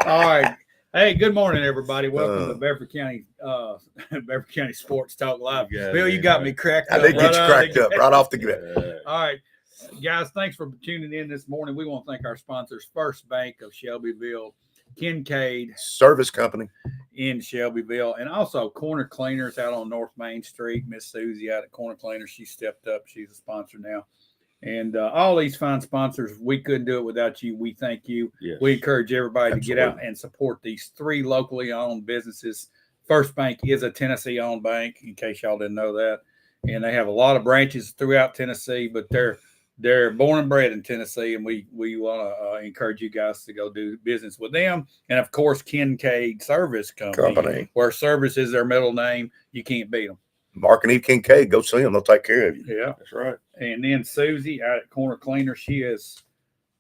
All right. Hey, good morning, everybody. Welcome to Bedford County Sports Talk Live. Bill, you got me cracked up. I did get you cracked up right off the get. All right, guys, thanks for tuning in this morning. We want to thank our sponsors, First Bank of Shelbyville, Kincaid Service Company in Shelbyville, and also Corner Cleaners out on North Main Street. Miss Susie out at Corner Cleaners. She stepped up. She's a sponsor now. And all these fine sponsors, we couldn't do it without you. We thank you. Yes. We encourage everybody to get out and support these three locally owned businesses. First Bank is a Tennessee-owned bank, in case y'all didn't know that. And they have a lot of branches throughout Tennessee, but they're born and bred in Tennessee, and we want to encourage you guys to go do business with them. And, of course, Kincaid Service Company, where service is their middle name. You can't beat them. Mark and Eve Kincaid, go see them. They'll take care of you. Yeah, that's right. And then Susie out at Corner Cleaner, she has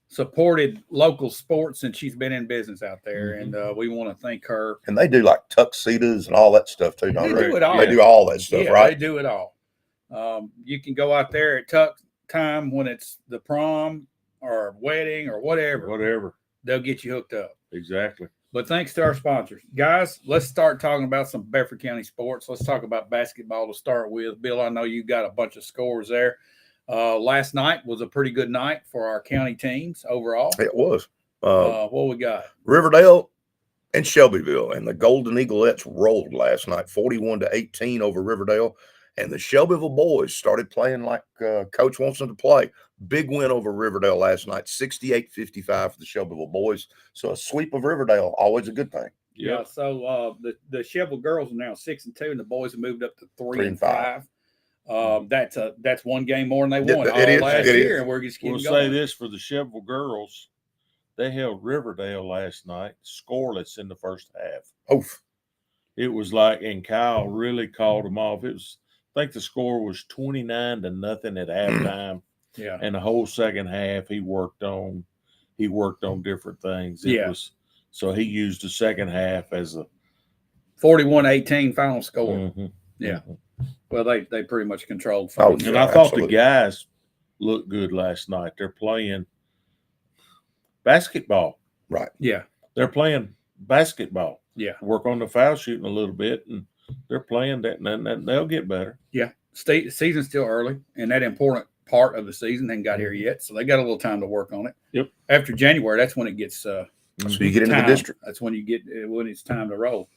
supported local sports since she's been in business out there, and we want to thank her. And they do like tuxedos and all that stuff too, don't they? They do it all. They do all that stuff, right? They do it all. You can go out there at tuck time when it's the prom or wedding or whatever. They'll get you hooked up. Exactly. But thanks to our sponsors. Guys, let's start talking about some Bedford County sports. Let's talk about basketball to start with. Bill, I know you got a bunch of scores there. Last night was a pretty good night for our county teams overall. It was. What we got? Riverdale and Shelbyville, and the Golden Eaglettes rolled last night, 41-18 over Riverdale. And the Shelbyville boys started playing like Coach wants them to play. Big win over Riverdale last night, 68-55 for the Shelbyville boys. So a sweep of Riverdale, always a good thing. Yeah. So the Shelbyville girls are now 6-2, and the boys have moved up to 3-5. That's one game more than they won last year, and we're just getting going. We'll say this for the Shelbyville girls: they held Riverdale last night scoreless in the first half. Oof! It was like, and Kyle really called them off. It was. I think the score was 29-0 at halftime. Yeah. And the whole second half he worked on different things. So he used the second half as a 41-18 final score. Mm-hmm. Yeah. Well, they pretty much controlled. And I thought the guys looked good last night. They're playing basketball. Right. Yeah. They're playing basketball. Yeah. Work on the foul shooting a little bit, and they're playing that, and they'll get better. Yeah. Season's still early, and that important part of the season hasn't got here yet, so they got a little time to work on it. Yep. After January, that's when it gets. So you get into the district. That's when when it's time to roll.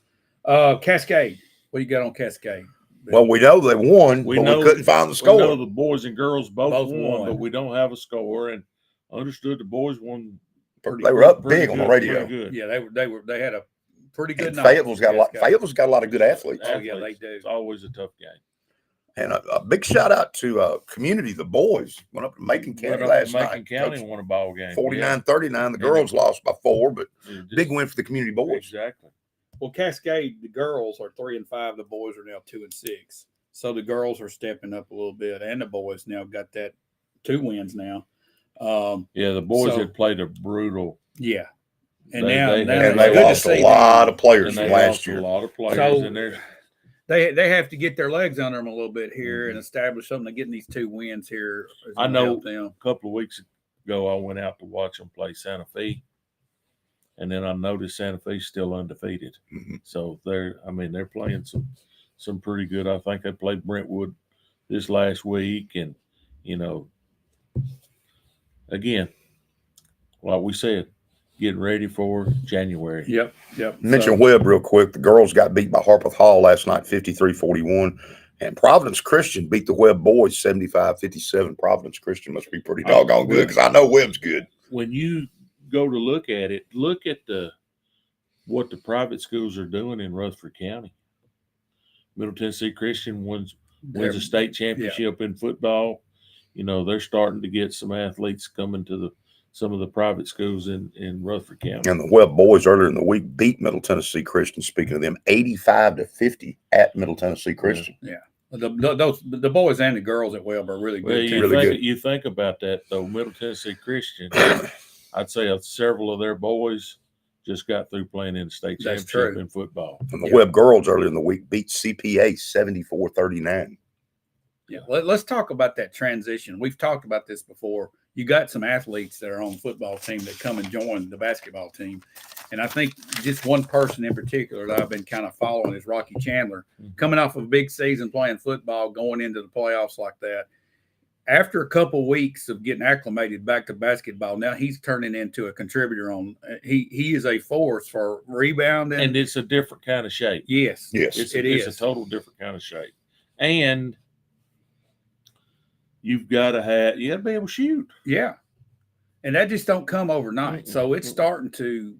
Cascade. What do you got on Cascade? Well, we know they won, but we couldn't find the score. We know the boys and girls both won, but we don't have a score. And understood the boys won. They were up big on the radio. Yeah, they had a pretty good night. Fayetteville's got a lot of good athletes. Oh yeah, they do. It's always a tough game. And a big shout out to community. The boys went up to Macon County last night. Macon County won a ball game. 49-39. The girls lost by 4, but big win for the community boys. Exactly. Well, Cascade, the girls are 3-5. The boys are now 2-6. So the girls are stepping up a little bit, and the boys now got that 2 wins now. The boys had played a brutal. Yeah. And they lost a lot of players from last year. A lot of players in there. They have to get their legs under them a little bit here and establish something. To getting these 2 wins here. I know a couple of weeks ago I went out to watch them play Santa Fe, and then I noticed Santa Fe's still undefeated. Mm-hmm. So they're playing some pretty good. I think they played Brentwood this last week, and again, like we said, getting ready for January. Yep. Mention Webb real quick. The girls got beat by Harpeth Hall last night, 53-41. And Providence Christian beat the Webb boys 75-57. Providence Christian must be pretty doggone good, because I know Webb's good. When you go to look at it, look at what the private schools are doing in Rutherford County. Middle Tennessee Christian wins a state championship in football. They're starting to get some athletes coming to some of the private schools in Rutherford County. And the Webb boys earlier in the week beat Middle Tennessee Christian, speaking of them, 85-50 at Middle Tennessee Christian. Yeah. The boys and the girls at Webb are really good. You think about that, though. Middle Tennessee Christian, I'd say several of their boys just got through playing in the state championship in football. And the Webb girls earlier in the week beat CPA 74-39. Yeah, let's talk about that transition. We've talked about this before. you got some athletes that are on the football team that come and join the basketball team. And I think just one person in particular that I've been kind of following is Rocky Chandler, coming off of a big season playing football, going into the playoffs like that. After a couple of weeks of getting acclimated back to basketball, now he's turning into a contributor on. He is a force for rebounding, and it's a different kind of shape. Yes, it's a total different kind of shape, and you got to be able to shoot. Yeah, and that just don't come overnight. So it's starting to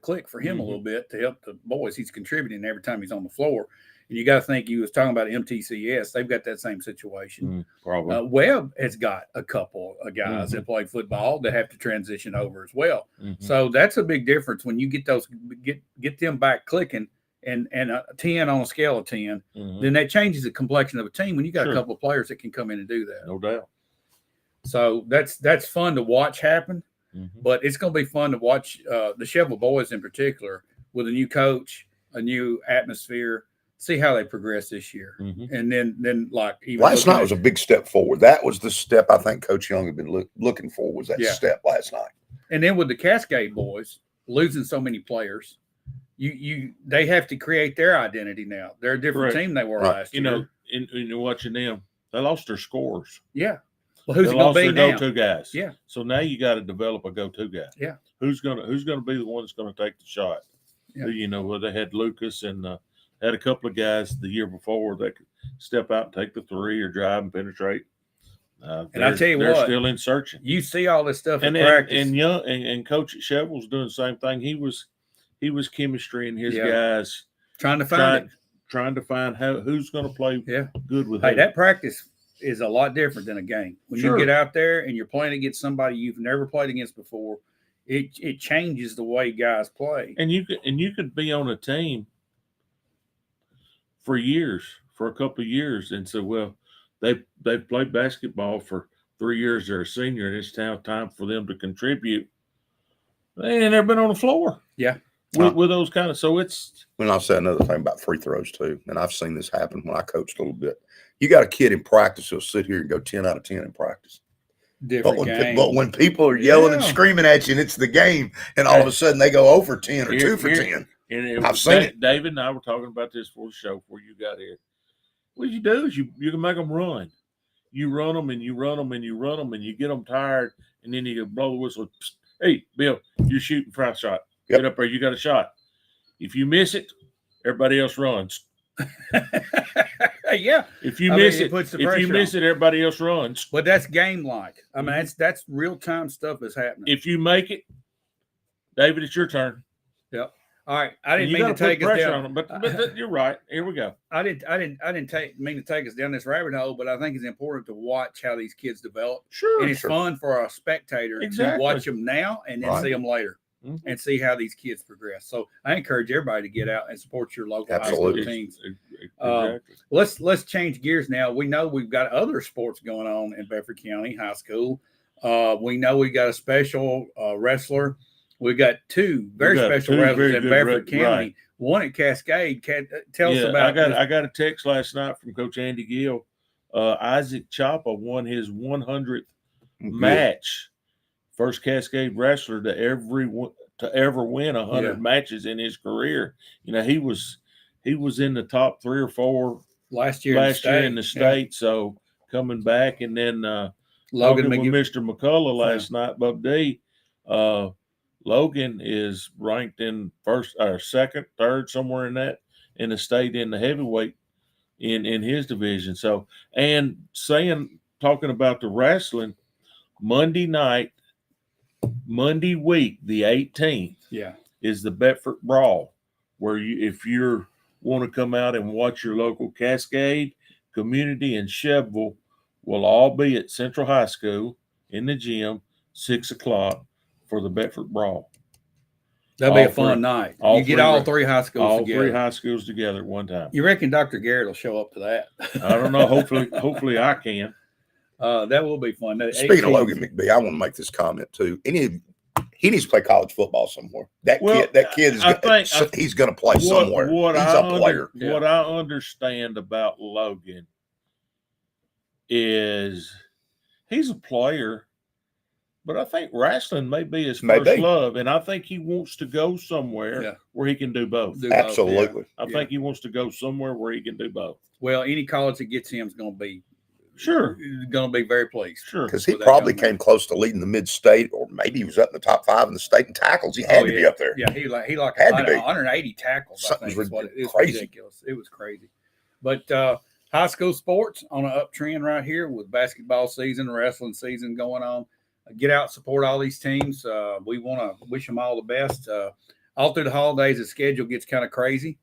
click for him a little bit to help the boys. He's contributing every time he's on the floor. And you got to think, you was talking about MTCS. They've got that same situation. Probably. Webb has got a couple of guys that play football that have to transition over as well. So that's a big difference when you get those get them back clicking and a 10 on a scale of 10. Then that changes the complexion of a team when you got a couple of players that can come in and do that. No doubt. So that's fun to watch happen. But it's going to be fun to watch the Chevrolet boys in particular with a new coach, a new atmosphere. See how they progress this year. And then like even last night was a big step forward. That was the step I think Coach Young had been looking for, was that step last night. And then with the Cascade boys losing so many players, they have to create their identity now. They're a different team they were last year. You know, in watching them, they lost their scores. Yeah. Well, who's going to be now? Go-to guys. Yeah. So now you got to develop a go-to guy. Yeah. Who's gonna be the one that's going to take the shot? Yeah. You know, well, they had Lucas and had a couple of guys the year before that could step out and take the three or drive and penetrate. And I tell you they're what, still in searching. You see all this stuff in practice. practice. And Coach at Chevrolet's doing the same thing. He was chemistry and his guys trying to find who's going to play good with. Hey, that practice is a lot different than a game. When you get out there and you're playing against somebody you've never played against before, it changes the way guys play. And you could be on a team for a couple of years, and say, well, they've played basketball for 3 years. They're a senior, and it's now time for them to contribute. They ain't never been on the floor. Yeah. With those kind of, so it's. Well, I'll say another thing about free throws too, and I've seen this happen when I coached a little bit. You got a kid in practice who'll sit here and go 10 out of 10 in practice. But when people are yelling and screaming at you, and it's the game, and all of a sudden they go 0 for 10 or 2 for 10. And I've seen it. David and I were talking about this before the show, before you got here. What you do is you can make them run. You run them and you run them and you run them and you get them tired, and then you blow the whistle. Hey, Bill, you're shooting foul shot. Yep. Get up there. You got a shot. If you miss it, everybody else runs. Yeah. If you miss it, everybody else runs. But that's game like. I mean, that's real time stuff that's happening. If you make it, David, it's your turn. Yep. All right. I didn't mean to take us down. On them, but you're right. Here we go. I didn't mean to take us down this rabbit hole, but I think it's important to watch how these kids develop. Sure. And it's fun for a spectator to watch them now and then see them later. And see how these kids progress. So I encourage everybody to get out and support your local high school teams. Exactly. Let's change gears now. We know we've got other sports going on in Bedford County High School. We know we got a special wrestler. We got two very special wrestlers in Bedford County. Right. One at Cascade. Tell us about. I got a text last night from Coach Andy Gill. Isaac Chapa won his 100th match. First Cascade wrestler to ever win 100 matches in his career. You know, he was in the top 3 or 4 last year in the state. So coming back, and then Logan with Mr. McCullough last night, Bub D. Logan is ranked in first or second, third, somewhere in the state in the heavyweight in his division. So, and talking about the wrestling, Monday week, the 18th, is the Bedford Brawl, where if you want to come out and watch your local Cascade, Community, and Chevrolet, will all be at Central High School in the gym, 6 o'clock for the Bedford Brawl. That'll be a fun night. You get all 3 high schools together. All 3 high schools together at one time. You reckon Dr. Garrett will show up to that? I don't know. Hopefully I can. That will be fun. Speaking of Logan McBee, I want to make this comment too. He needs to play college football somewhere. That kid is he's going to play somewhere. He's a player. What I understand about Logan is he's a player, But I think wrestling may be his Maybe. first love, and I think he wants to go somewhere where he can do both. Absolutely. I think he wants to go somewhere where he can do both. Well, any college that gets him is going to be very pleased. Sure, because he probably came close to leading the mid-state, or maybe he was up in the top 5 in the state in tackles. He had to be up there. Yeah, he like Had to be. 180 tackles. Something it was crazy. ridiculous. It was crazy. But high school sports on an uptrend right here with basketball season, wrestling season going on. Get out, support all these teams. We want to wish them all the best. All through the holidays, the schedule gets kind of crazy.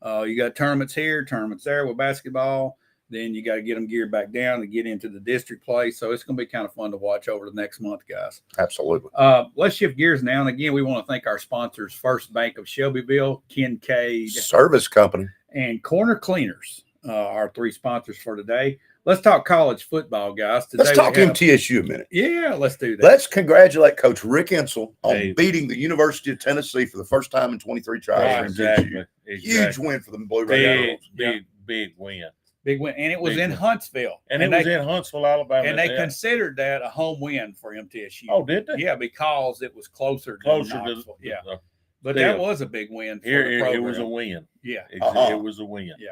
You got tournaments here, tournaments there with basketball. Then you got to get them geared back down to get into the district play. So it's going to be kind of fun to watch over the next month, guys. Absolutely. Let's shift gears now. And again, we want to thank our sponsors, First Bank of Shelbyville, Kincaid Service Company, and Corner Cleaners, our 3 sponsors for today. Let's talk college football, guys. Today let's talk MTSU a minute. Yeah, let's do that. Let's congratulate Coach Rick Insell on beating the University of Tennessee for the first time in 23 tries. Right, exactly. Huge win for the Blue Red Arrows. Big win. Big win. And it was in Huntsville. And it was in Huntsville, Alabama. And they considered that a home win for MTSU. Oh, did they? Yeah, because it was closer to yeah. But that was a big win for the program. It was a win. Yeah. It was a win. Yeah.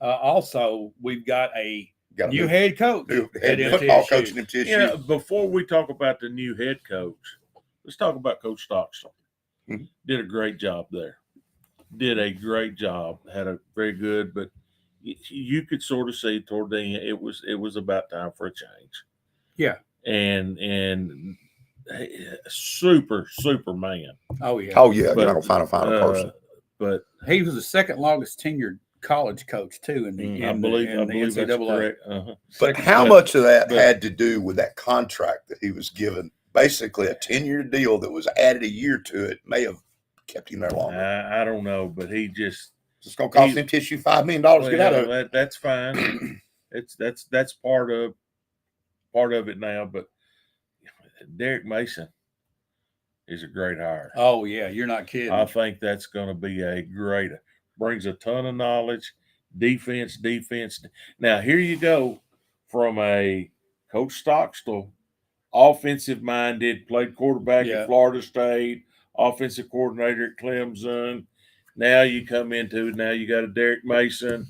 Also, we've got a new head coach at football coach at MTSU. Yeah, before we talk about the new head coach, let's talk about Coach Stockstill. Mm-hmm. Did a great job there. Did a great job. Had a very good, but you could sort of see toward the end it was about time for a change. Yeah. And super man. Oh yeah. But, you're not gonna find a final person. But he was the second longest tenured college coach too in the I believe NCAA. that's correct. Uh-huh. But how much of that had to do with that contract that he was given? Basically, a 10-year deal that was added a year to it may have kept him there longer. I don't know, but he just. It's going to cost him tissue $5 million to get out of it. That's fine. That's part of it now. But Derek Mason is a great hire. Oh yeah, you're not kidding. I think that's going to be a great. Brings a ton of knowledge, defense. Now here you go from a Coach Stockstill, offensive minded, played quarterback at Florida State, offensive coordinator at Clemson. Now you come into it. Now you got a Derek Mason.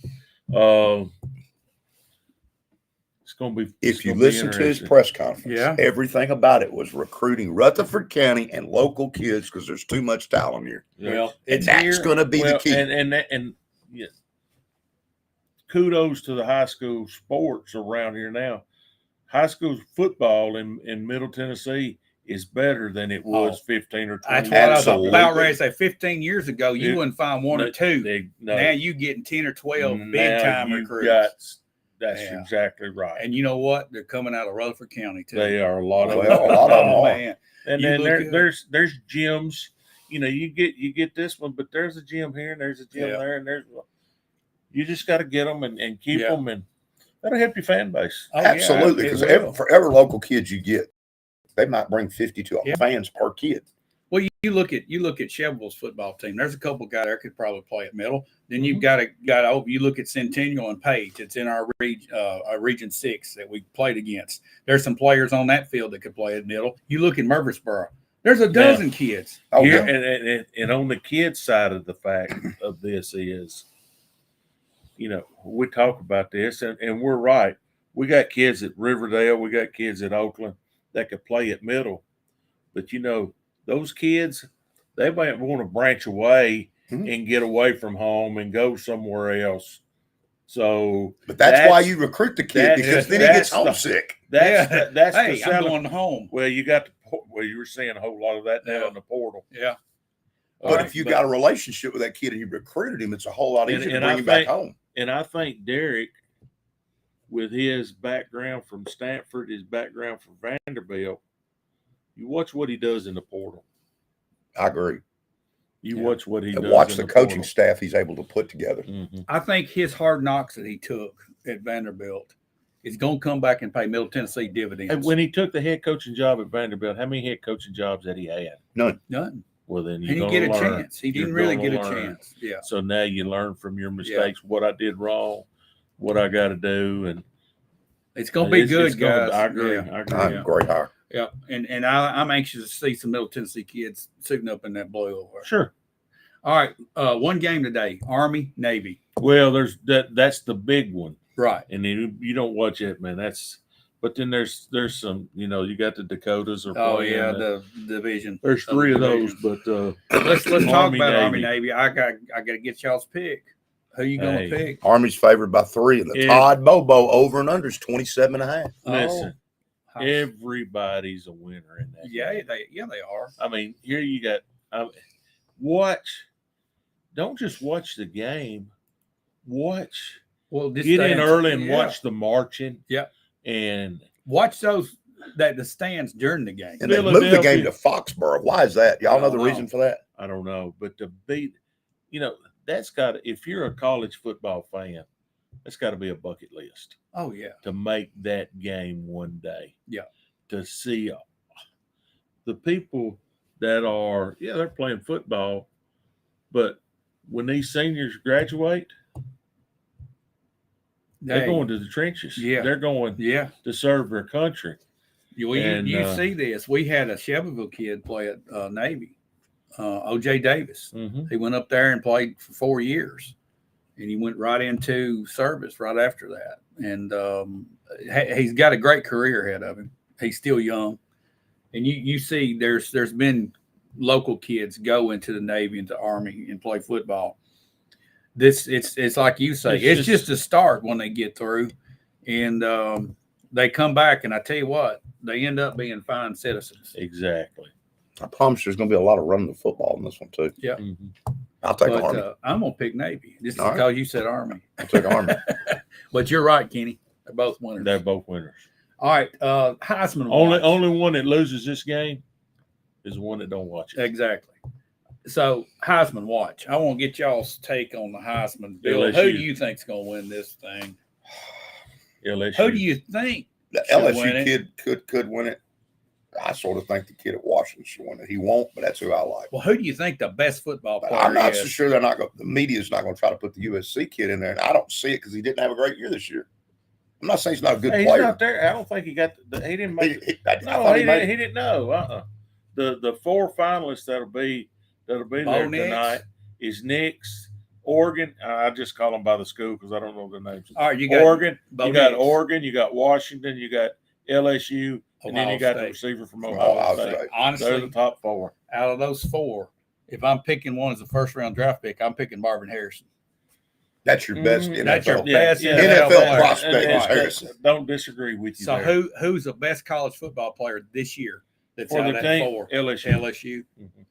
It's going to be. If you listen to his press conference, everything about it was recruiting Rutherford County and local kids because there's too much talent here. Well, and that's going to be the key. And yeah, kudos to the high school sports around here now. High school football in Middle Tennessee is better than it was 15 or 20. That's what I was about ready to say. 15 years ago, you wouldn't find 1 or 2. Now you getting 10 or 12 big time recruits. That's exactly right. And you know what? They're coming out of Rutherford County too. They are a lot of them. Oh, man. And then there's gyms. You know, you get this one, but there's a gym here and there's a gym there, and you just got to get them and keep them, and that'll help your fan base. Oh, absolutely, because for every local kid you get, they might bring 52 fans per kid. Well, you look at Shelbyville's football team. There's a couple guys there could probably play at middle. Then you've got over. You look at Centennial and Page. It's in our Region 6 that we played against. There's some players on that field that could play at middle. You look at Murfreesboro. There's a dozen kids. Here, and on the kids' side of the fact of this is, you know, we talk about this, and we're right. We got kids at Riverdale. We got kids at Oakland that could play at middle. But, you know, those kids, they might want to branch away and get away from home and go somewhere else. So, but that's why you recruit the kid, because then he gets homesick. That's I'm going home. Well, you were seeing a whole lot of that now in the portal. Yeah. But if you got a relationship with that kid and you recruited him, it's a whole lot easier to bring him back home. And I think Derek, with his background from Stanford, his background from Vanderbilt, you watch what he does in the portal. I agree. You watch what he does. Watch the coaching staff he's able to put together. Mm-hmm. I think his hard knocks that he took at Vanderbilt is going to come back and pay Middle Tennessee dividends. And when he took the head coaching job at Vanderbilt, how many head coaching jobs had he had? None. Well, then he didn't get a chance. He didn't really get a chance. Yeah. So now you learn from your mistakes, what I did wrong, what I got to do, and it's going to be good, guys. I agree. Great hire. Yeah, and I'm anxious to see some Middle Tennessee kids suiting up in that blue. Over. Sure. All right, one game today: Army Navy. Well, there's that. That's the big one, Right? and you don't watch it, man. But then there's some. You got the Dakotas are Oh playing. yeah, the division. There's three of those, but let's talk about Army Navy. Navy. I got to get y'all's pick. Who you gonna pick? Army's favored by 3, and the Todd Bobo over and under is 27.5. Listen, everybody's a winner in that. Yeah, game. they are. I mean, here you got watch. Don't just watch the game. Watch. Well, get in early and watch the marching. Yeah, and watch those the stands during the game. And they moved the game to Foxborough. Why is that? Y'all know the reason for that? I don't know, but to beat, that's got. If you're a college football fan, that's got to be a bucket list. Oh yeah, to make that game one day. Yeah, to see the people that are they're playing football, but when these seniors graduate, they're going to the trenches. Yeah, they're going to serve their country. You see this. We had a Shelbyville kid play at Navy, O.J. Davis. Mm-hmm. He went up there and played for 4 years, and he went right into service right after that. And he's got a great career ahead of him. He's still young, and you see there's been local kids go into the Navy and the Army and play football. It's like you say, it's just a start when they get through, and they come back, and I tell you what, they end up being fine citizens. Exactly. I promise there's going to be a lot of running the football in this one too. Yeah. Mm-hmm. I'll take Army. I'm going to pick Navy. Just because you said Army. I'll take Army. But you're right, Kenny. They're both winners. They're both winners. All right. Heisman. Only one that loses this game is the one that don't watch it. Exactly. So Heisman watch. I want to get y'all's take on the Heisman. Bill, LSU. who do you think's going to win this thing? LSU. Who do you think? The LSU kid could win it. I sort of think the kid at Washington should win it. He won't, but that's who I like. Well, who do you think the best football player I'm not is? so sure they're not going. The media's not going to try to put the USC kid in there, and I don't see it because he didn't have a great year this year. I'm not saying he's not a good player. He's not there. I don't think he got. He didn't make. He didn't know. The 4 finalists that'll be there tonight is Nix, Oregon. I just call them by the school because I don't know their names. All right, you got Oregon. You got Oregon. You got Washington. You got LSU. And then you got the receiver from Ohio State. Honestly, they're the top 4. Out of those 4, if I'm picking one as a first-round draft pick, I'm picking Marvin Harrison. That's your best NFL. That's your best NFL prospect. Harrison. Don't disagree with you. So there. who's the best college football player this year? That's for out the of that team? 4. LSU. Mm-hmm.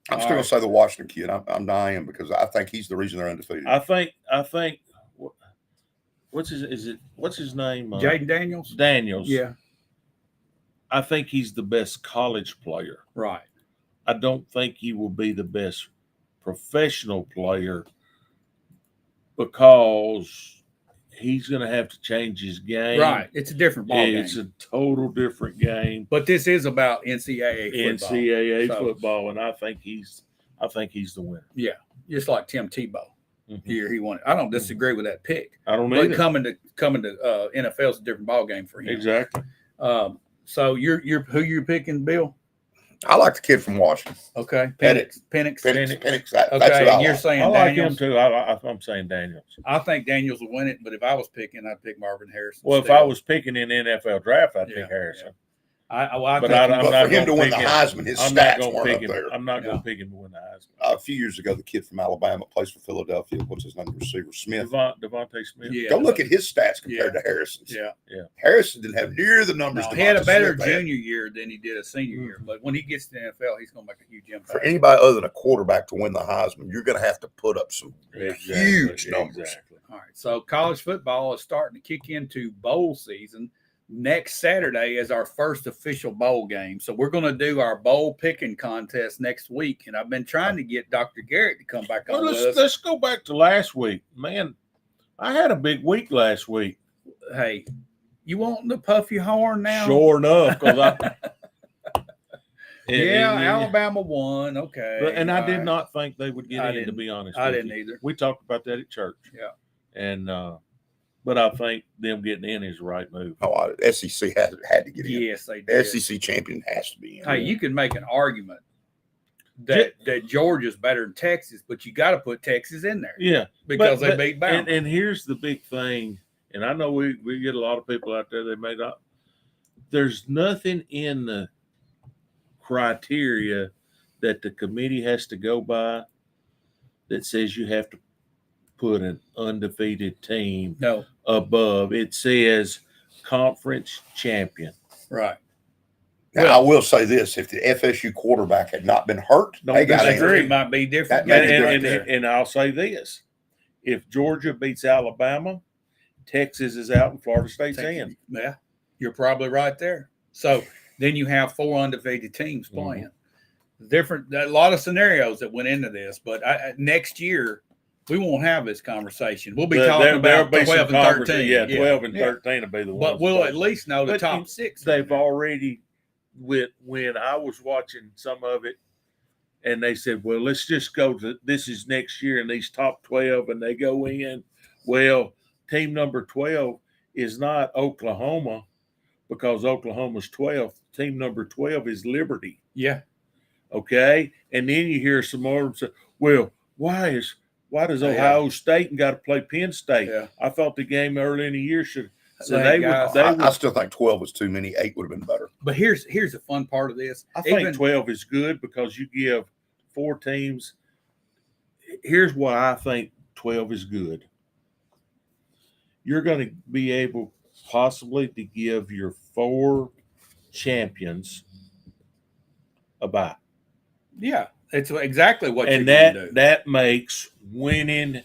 I'm still going to say the Washington kid. I'm dying because I think he's the reason they're undefeated. I think. What's his name? Jaden Daniels. Daniels. Yeah. I think he's the best college player. Right. I don't think he will be the best professional player because he's going to have to change his game. Right. It's a different ball game. It's a total different game. But this is about NCAA football, and I think he's the winner. Yeah. Just like Tim Tebow. Here he won it. I don't disagree with that pick. I don't either. But coming to NFL is a different ball game for him. Exactly. So you're who you're picking, Bill? I like the kid from Washington. Okay, Penix. That's okay, what and you're like. saying I like Daniels. him too. I'm saying Daniels. I think Daniels will win it, but if I was picking, I'd pick Marvin Harrison. Well, if I was picking in the NFL draft, I'd pick Harrison. Yeah. I'm for him to win the Heisman, his stats weren't up there. I'm not going to pick him to win the Heisman. A few years ago, the kid from Alabama plays for Philadelphia. What's his name? Receiver Smith. Devontae Smith. Yeah. Go look at his stats compared to Harrison's. Yeah. Harrison didn't have near the numbers. He had a better junior year than he did a senior year. But when he gets to the NFL, he's going to make a huge impact. For anybody other than a quarterback to win the Heisman, you're going to have to put up some huge numbers. Exactly. All right. So college football is starting to kick into bowl season. Next Saturday is our first official bowl game. So we're going to do our bowl picking contest next week. And I've been trying to get Dr. Garrett to come back on with us. Let's go back to last week. Man, I had a big week last week. Hey, you wanting to puff your horn now? Sure enough. Alabama won. Okay. And I did not think they would get in, to be honest with you. I didn't either. We talked about that at church. Yeah. And but I think them getting in is the right move. Oh, SEC had to get in. Yes, they did. SEC champion has to be in. Hey, you can make an argument that Georgia's better than Texas, but you got to put Texas in there. Yeah, because they beat Bama. And here's the big thing, and I know we get a lot of people out there that may not. There's nothing in the criteria that the committee has to go by that says you have to put an undefeated team above. It says conference champion. Right. Now, I will say this: if the FSU quarterback had not been hurt, they got it might be different. And I'll say this: if Georgia beats Alabama, Texas is out and Florida State's in. Yeah, you're probably right there. So then you have 4 undefeated teams playing. A lot of scenarios that went into this, but next year we won't have this conversation. We'll be talking about 12 and 13. Yeah, 12 and 13 will be the ones. But we'll at least know the top 6. They've already, when I was watching some of it, and they said, well, let's just go to this is next year and these top 12, and they go in. Well, team number 12 is not Oklahoma because Oklahoma's 12th. Team number 12 is Liberty. Yeah. Okay. And then you hear some more of them say, well, why does Ohio State got to play Penn State? Yeah. I thought the game early in the year should. So I still think 12 was too many. 8 would have been better. But here's the fun part of this. I think 12 is good because you give 4 teams. Here's why I think 12 is good. You're going to be able possibly to give your 4 champions a bye. Yeah, it's exactly what and you're going to do. That makes winning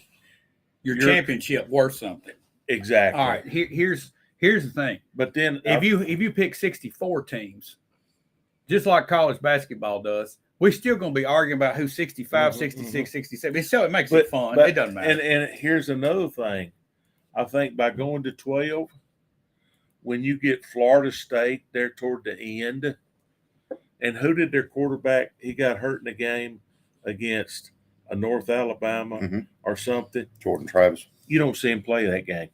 your championship worth something. Exactly. All right, here's the thing. But then if you pick 64 teams, just like college basketball does, we're still going to be arguing about who's 65, 66, 67. So it makes it fun. It doesn't matter. And here's another thing. I think by going to 12, when you get Florida State there toward the end, and who did their quarterback? He got hurt in the game against a North Alabama or something. Jordan Travis. You don't see him play that game.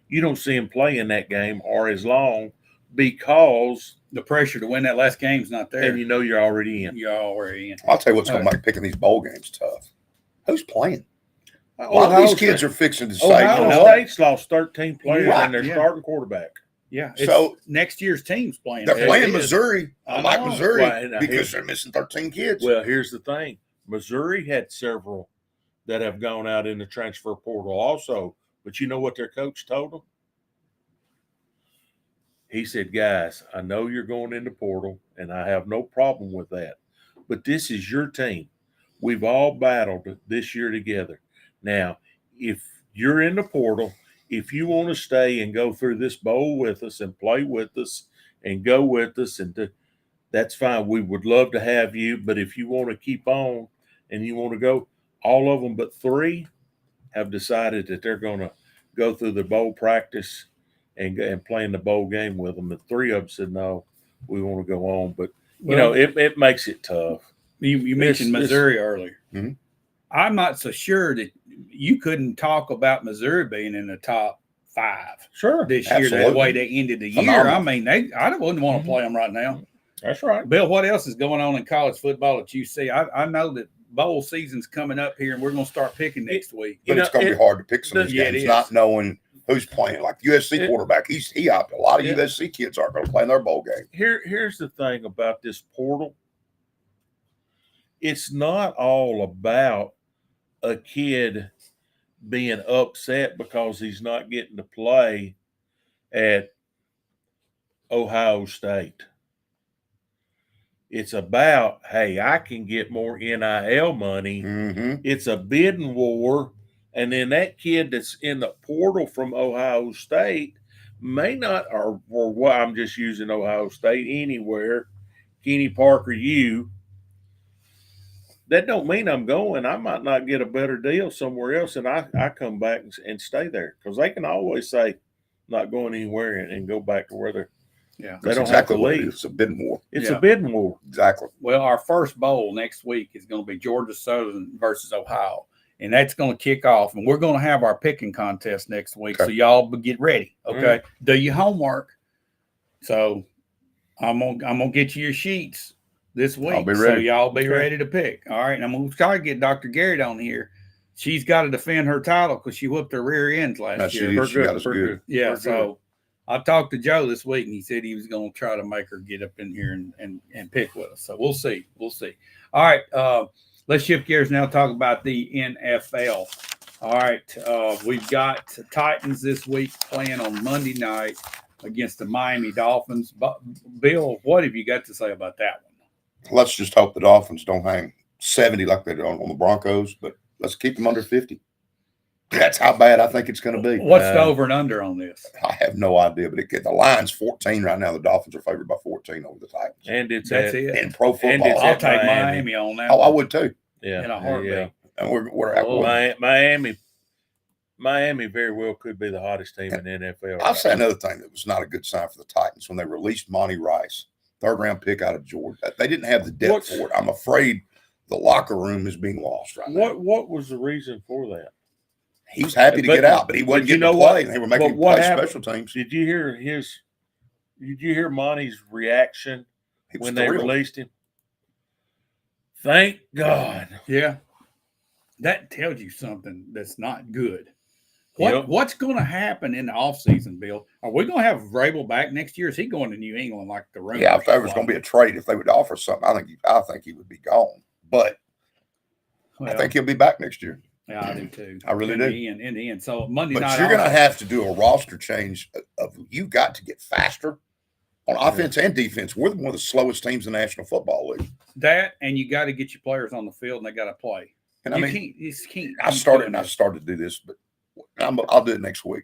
You don't see him play in that game or as long because the pressure to win that last game is not there. And you know you're already in. You're already in. I'll tell you what's going to make picking these bowl games tough. Who's playing? A lot of these kids are fixing to say, Ohio State's lost 13 players and they're starting quarterback. Yeah. So next year's team's playing. They're playing Missouri. I like Missouri because they're missing 13 kids. Well, here's the thing. Missouri had several that have gone out in the transfer portal also. But you know what their coach told them? He said, guys, I know you're going in the portal, and I have no problem with that. But this is your team. We've all battled this year together. Now, if you're in the portal, if you want to stay and go through this bowl with us and play with us and go with us, that's fine. We would love to have you. But if you want to keep on and you want to go, all of them but 3 have decided that they're going to go through the bowl practice and play in the bowl game with them. And 3 of them said, no, we want to go on. But, it makes it tough. You mentioned Missouri earlier. Mm-hmm. I'm not so sure that you couldn't talk about Missouri being in the top 5 this year, the way they ended the year. I mean, I wouldn't want to play them right now. That's right. Bill, what else is going on in college football that you see? I know that bowl season's coming up here, and we're going to start picking next week. But it's going to be hard to pick some of these games, not knowing who's playing. Like USC quarterback, he opted. A lot of USC kids aren't going to play in their bowl game. Here's the thing about this portal. It's not all about a kid being upset because he's not getting to play at Ohio State. It's about, hey, I can get more NIL money. Mm-hmm. It's a bidding war. And then that kid that's in the portal from Ohio State may not, or what I'm just using Ohio State anywhere, Kenny Parker, that don't mean I'm going. I might not get a better deal somewhere else, and I come back and stay there because they can always say not going anywhere and go back to where they're. Yeah, they don't have to leave. It's a bidding war. It's a bidding war. Exactly. Well, our first bowl next week is going to be Georgia Southern versus Ohio. and that's going to kick off. And we're going to have our picking contest next week, Okay. so y'all get ready. Okay, Right. do your homework. So I'm gonna get you your sheets this week, I'll be so ready. y'all be Okay. ready to pick. All right, and I'm gonna try to get Dr. Garrett on here. She's got to defend her title because she whooped her rear ends last No, year. she We're got us We're good. Yeah, We're so I talked to Joe this week, and he said he was going to try to make her get up in here and pick with us. So we'll see. We'll see. All right, let's shift gears now. Talk about the NFL. All right, we've got Titans this week playing on Monday night against the Miami Dolphins. But Bill, what have you got to say about that one? Let's just hope the Dolphins don't hang 70 like they did on the Broncos, but let's keep them under 50. That's how bad I think it's going to be. What's the over and under on this? I have no idea, but the line's 14 right now. The Dolphins are favored by 14 over the Titans. And it's That's at, it. In pro And football, it's I'll at take Miami. Miami on that. oh, I one would too. Yeah, in a heartbeat. yeah. And we're Oh, Miami very well could be the hottest team in the NFL. I'll say another thing that was not a good sign for the Titans when they released Monty Rice, third-round pick out of Georgia. They didn't have the depth for it. I'm afraid the locker room is being lost right now. What was the reason for that? He was happy to But- get out, but he wasn't but you getting to know play, what? and they were making But him what play happened? special teams. Did you hear Monty's reaction He was when they thrilled. released him? Thank God. Yeah. That tells you something that's not good. Yep. What's going to happen in the offseason, Bill? Are we going to have Vrabel back next year? Is he going to New England like the rumors? Yeah, if there was going to be a trade, if they would offer something, I think he would be gone. But I think he'll be back next year. Yeah, I do too. I really do. In the end. So Monday But night. you're going to also- have to do a roster change of you got to get faster on offense and defense. We're one of the slowest teams in the National Football League. that, and you got to get your players on the field, and they got to play. And I You mean, can't. You just can't. I keep started doing this. to do this, but I'll do it next week.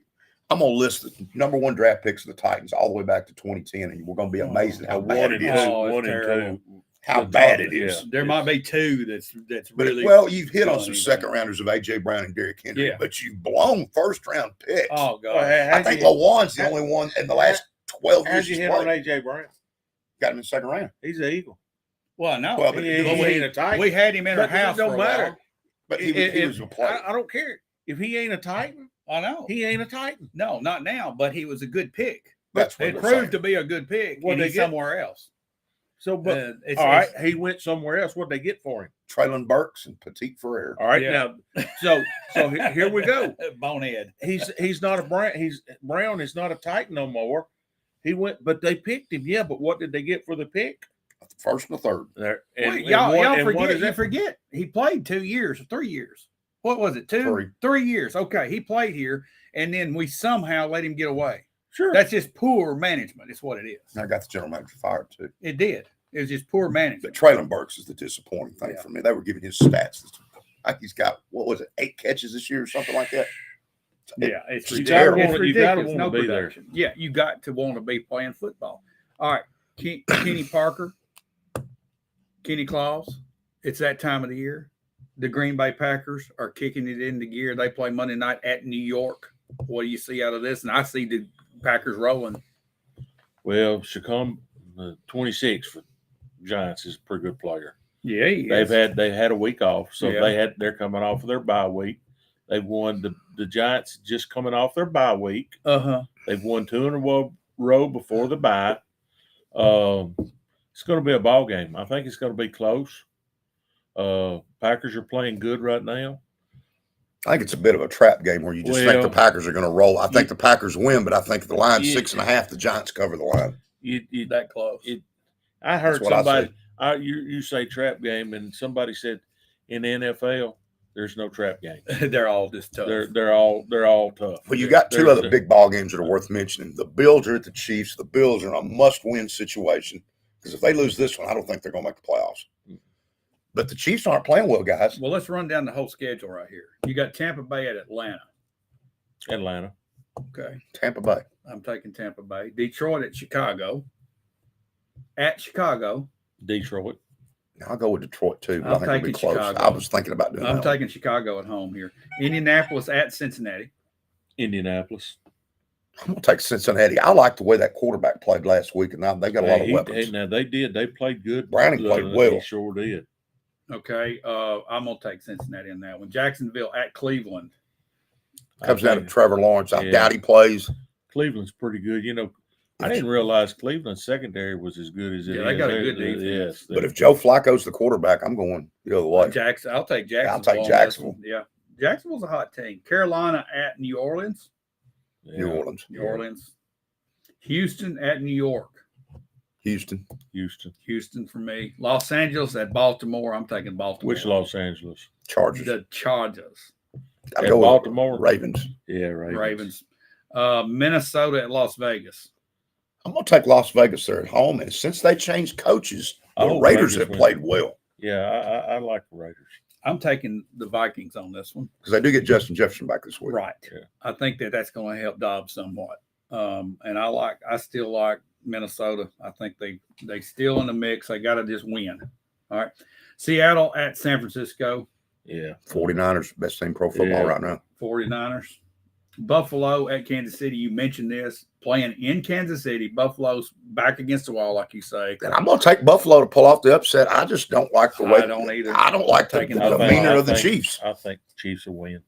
I'm going to list the number one draft picks of the Titans all the way back to 2010, and we're going to be amazed at how bad it is. Oh, it's one and terrible. two. How the bad top- it is. yeah. There might be two that's But really well, you've hit on doing some anything. second rounders of AJ Brown and Derrick Henry, Yeah. but you've blown first round picks. Oh god. Well, I think Lawan's the only one in the last 12 years How'd you he's hit on played. AJ Brown? Got him in the second round. He's an Eagle. Well, no. Well, but He it- ain't a Titan. we had him in our But it house. don't for a matter. while. But he was a player. I don't care if he ain't a Titan. I know. He ain't a Titan. No, not now. But he was a good pick. That's what It they're proved saying. to be a good pick. What'd And they he's get? somewhere else. So, but It's- all right, it's- he went somewhere else. What'd they get for him? Traylon Burks and Petit Ferrer. All right, Yeah. now, so here we go. Bonehead. He's not a Brown. Brown is not a Titan no more. He went, but they picked him. Yeah, but what did they get for the pick? The first and the third. There, Wait, y'all and what forget. is You that? forget. He played 2 years or 3 years. What was it? 3 years. Okay, he played here, and then we somehow let him get away. Sure. That's just poor management. It's what it is. I got the general manager fired too. It did. It was just poor But management. Traylon Burks is the disappointing thing Yeah. for me. They were giving his stats. Like he's got, what was it, 8 catches this year or something like that? Yeah, it's You ridiculous. gotta It's wanna- you gotta ridiculous. wanna No be there. production. Yeah, you got to want to be playing football. All right, Kenny Parker, Kenny Claus. It's that time of the year. The Green Bay Packers are kicking it into gear. They play Monday night at New York. What do you see out of this? And I see the Packers rolling. Well, Chacon, 26 for Giants is a pretty good player. Yeah, he They is. had a week off, so Yeah. they're coming off of their bye week. They've won the Giants just coming off their bye week. They've won 2 in a row before the bye. It's going to be a ball game. I think it's going to be close. Packers are playing good right now. I think it's a bit of a trap game where you just think Well, the Packers are going to roll. I think the Packers win, but I think the line's Yeah. 6.5. The Giants cover the line. You That close. I heard That's what I somebody. You say trap game, and somebody said in the NFL there's no trap game. They're all just tough. They're all tough. Well, you got two They're- other big ball games that are worth mentioning. The Bills are at the Chiefs. The Bills are in a must-win situation because if they lose this one, I don't think they're going to make the playoffs. But the Chiefs aren't playing well, guys. Well, let's run down the whole schedule right here. You got Tampa Bay at Atlanta. Atlanta. Okay. Tampa Bay. I'm taking Tampa Bay. Detroit at Chicago. At Chicago. Detroit. I'll go with Detroit too, but I'm I think it'll be taking close. Chicago. I was thinking about doing I'm that. taking Chicago at home here. Indianapolis at Cincinnati. Indianapolis. I'm going to take Cincinnati. I like the way that quarterback played last week, and now they got a lot of weapons. Now they did. They played good. Browning played well. He sure did. Okay. I'm going to take Cincinnati in that one. Jacksonville at Cleveland. Comes down to Trevor Lawrence. I doubt he plays. Cleveland's pretty good. You know, I didn't realize Cleveland's secondary was as good as it is. They got a good defense. Yes, but if Joe Flacco's the quarterback, I'm going the other way. I'll take Jacksonville. I'll take Jacksonville. Yeah. Jacksonville's a hot team. Carolina at New Orleans. New Orleans. Houston at New York. Houston for me. Los Angeles at Baltimore. I'm taking Baltimore. Which Los Angeles? Chargers. The Chargers. I go Baltimore. Ravens. Yeah, Ravens. Minnesota at Las Vegas. I'm going to take Las Vegas there at home. And since they changed coaches, the Raiders have played well. Yeah, I like the Raiders. I'm taking the Vikings on this one. Because they do get Justin Jefferson back this week. Right. Yeah. I think that's going to help Dobbs somewhat. And I still like Minnesota. I think they still in the mix. They got to just win. All right. Seattle at San Francisco. Yeah. 49ers, best team pro football right now. 49ers. Buffalo at Kansas City. You mentioned this. Playing in Kansas City. Buffalo's back against the wall, like you say. And I'm going to take Buffalo to pull off the upset. I just don't like the way. I don't either. I don't like the demeanor of the Chiefs. I think the Chiefs will win.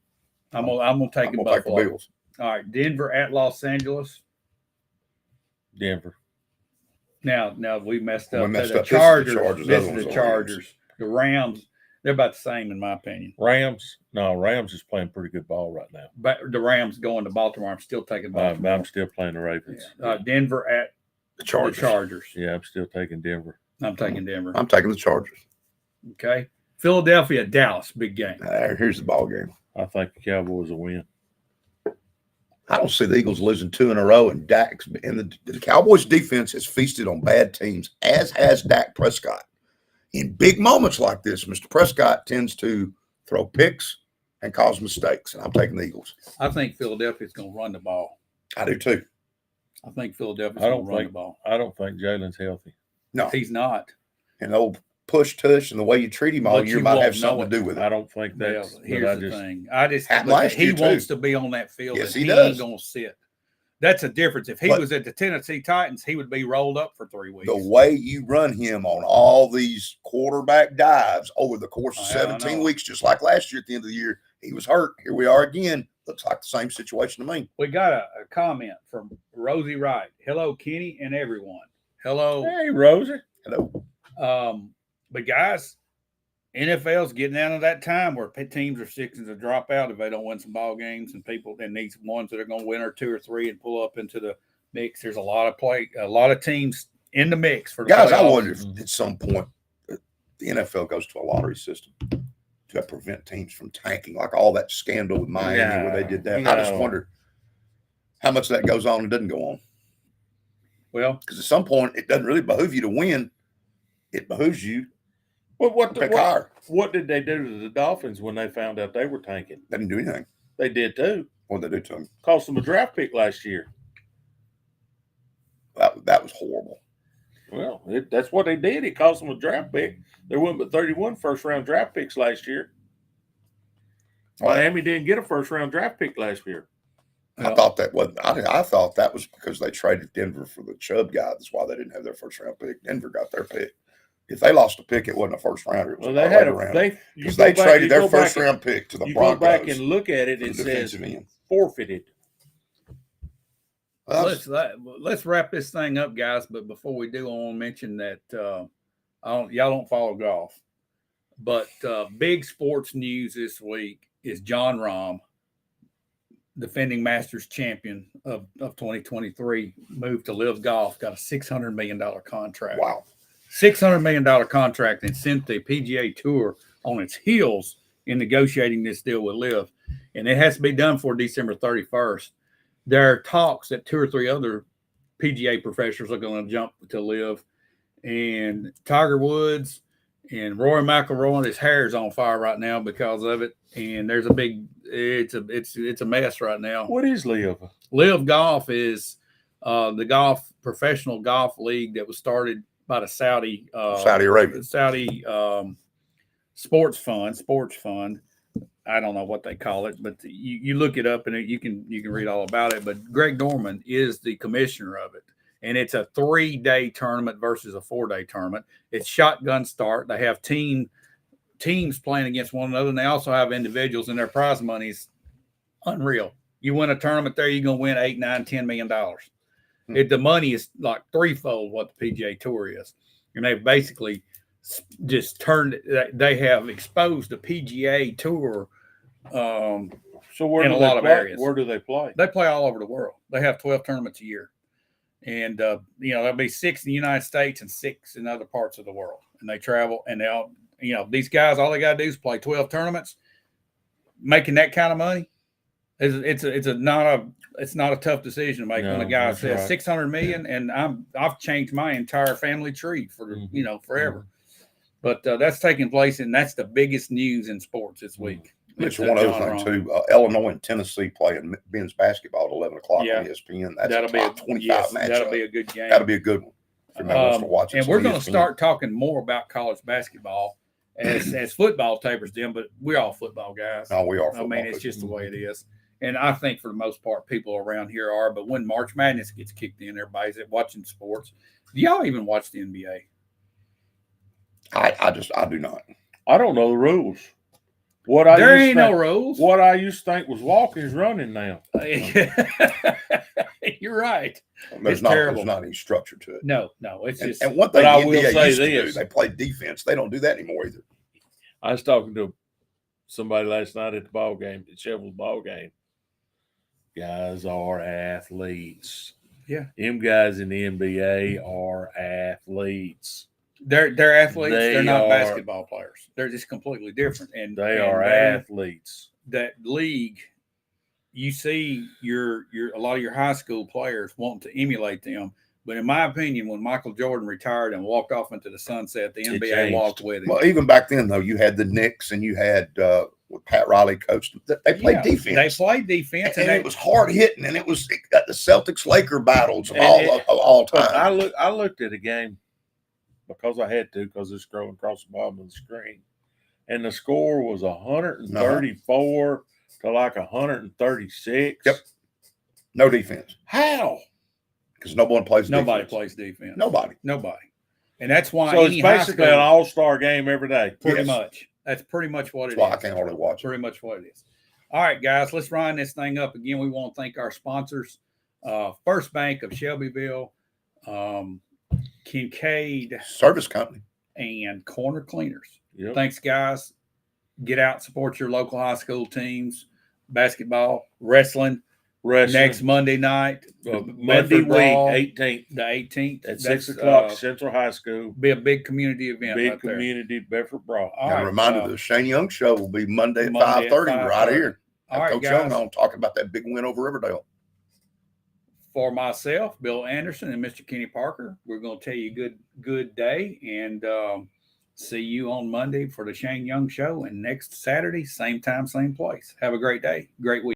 I'm going to take Buffalo. Take the Bills. All right. Denver at Los Angeles. Denver. Now we messed up. This The is Chargers. This is the Chargers. The Rams. They're about the same in my opinion. Rams is playing pretty good ball right now. But the Rams going to Baltimore. I'm still taking Baltimore. I'm still playing the Ravens. Yeah. Denver at the Chargers. Yeah, I'm still taking Denver. I'm taking Denver. I'm taking the Chargers. Okay. Philadelphia, Dallas, big game. Here's the ball game. I think the Cowboys will win. I don't see the Eagles losing 2 in a row, and the Cowboys defense has feasted on bad teams, as has Dak Prescott. In big moments like this, Mr. Prescott tends to throw picks and cause mistakes, and I'm taking the Eagles. I think Philadelphia's going to run the ball. I do too. I think Philadelphia's going to run the ball. I don't think Jalen's healthy. No, he's not. And the old push tush and the way you treat him all year might have something to do with it. I don't think that's. Here's the thing. He wants to be on that field. Yes, and he does. Ain't going to sit. That's a difference. If he was at the Tennessee Titans, he would be rolled up for 3 weeks. The way you run him on all these quarterback dives over the course of 17 weeks, just like last year at the end of the year, he was hurt. Here we are again. Looks like the same situation to me. We got a comment from Rosie Wright. Hello, Kenny and everyone. Hello. Hey, Rosie. Hello. But guys, NFL's getting out of that time where teams are fixing to drop out if they don't win some ball games, and people that need some ones that are going to win or 2 or 3 and pull up into the mix. There's a lot of teams in the mix for the guys. playoffs. I wonder if at some point the NFL goes to a lottery system to prevent teams from tanking, like all that scandal with Miami where they did that. I just wonder how much that goes on and doesn't go on. Well, because at some point it doesn't really behoove you to win; it behooves you. Well, what did they do to the Dolphins when they found out they were tanking? They didn't do anything. They did too. What did they do to them? Cost them a draft pick last year. That was horrible. Well, that's what they did. It cost them a draft pick. There wasn't but 31 first-round draft picks last year. Miami didn't get a first-round draft pick last year. I thought that wasn't. I thought that was because they traded Denver for the Chubb guy. That's why they didn't have their first-round pick. Denver got their pick. If they lost a pick, it wasn't a first rounder. It was they had because they traded their first round pick to the Broncos. You go back and look at it; it says forfeited. Well, let's wrap this thing up, guys. But before we do, I want to mention that y'all don't follow golf, but big sports news this week is John Rahm, defending Masters champion of 2023, moved to Live Golf, got a $600 million contract. Wow. $600 million contract, and sent the PGA Tour on its heels in negotiating this deal with Live. And it has to be done for December 31st. There are talks that 2 or 3 other PGA professionals are going to jump to Live. And Tiger Woods and Rory McIlroy, his hair is on fire right now because of it. And there's it's a mess right now. What is Live? Live Golf is the professional golf league that was started by the Saudi Arabia sports fund. I don't know what they call it, but you look it up and you can read all about it. But Greg Norman is the commissioner of it, and it's a 3-day tournament versus a 4-day tournament. It's shotgun start. They have team teams playing against one another, and they also have individuals, and their prize money is unreal. You win a tournament there, you're going to win $8, $9, $10 million. The money is like threefold what the PGA Tour is. And they've basically just they have exposed the PGA Tour so where in a lot of areas. Where do they play? They play all over the world. They have 12 tournaments a year. And, there'll be 6 in the United States and 6 in other parts of the world. And they travel, and they'll, these guys, all they got to do is play 12 tournaments. Making that kind of money, it's not a tough decision to make. When a guy says $600 million, and I've changed my entire family tree for forever. But that's taking place, and that's the biggest news in sports this week. It's one other thing too. Illinois and Tennessee playing men's basketball at 11 o'clock on ESPN. That'll be a 25 match. That'll be a good game. That'll be a good one. If anybody wants to watch it, and we're going to start talking more about college basketball as football tapers down. But we're all football guys. Oh, we are. I mean, it's just the way it is. And I think for the most part, people around here are. But when March Madness gets kicked in, everybody's watching sports. Do y'all even watch the NBA? I do not. I don't know the rules. There ain't no rules. What I used to think was walking is running now. You're right. There's not any structure to it. No, it's just. And one thing the NBA used to do, they play defense. They don't do that anymore either. I was talking to somebody last night at the ball game, at Shovel's ball game. Guys are athletes. Yeah. Them guys in the NBA are athletes. They're athletes. They're not basketball players. They're just completely different. And they are athletes. That league, you see a lot of your high school players wanting to emulate them. But in my opinion, when Michael Jordan retired and walked off into the sunset, the NBA walked with him. Well, even back then, though, you had the Knicks and you had Pat Riley coached. They played defense. They played defense. And it was hard hitting. And it was the Celtics-Laker battles of all time. I looked at a game because I had to, because it's scrolling across the bottom of the screen. And the score was 134 to like 136. Yep. No defense. How? Because nobody plays defense. Nobody. And that's why. So it's basically an all-star game every day. Pretty much. That's pretty much what it is. That's why I can't hardly watch it. Pretty much what it is. All right, guys, let's run this thing up again. We want to thank our sponsors, First Bank of Shelbyville, Kincaid Service Company, and Corner Cleaners. Yep. Thanks, guys. Get out, support your local high school teams, basketball, wrestling. Next Monday night, Monday week, 18th. The 18th. At 6 o'clock, Central High School. Be a big community event. Big community, Bedford Brawl. And a reminder, the Shane Young Show will be Monday at 5:30 right here. All right, Coach guys. Young on talking about that big win over Riverdale. For myself, Bill Anderson, and Mr. Kenny Parker, we're going to tell you good day, and see you on Monday for the Shane Young Show, and next Saturday, same time, same place. Have a great day. Great week.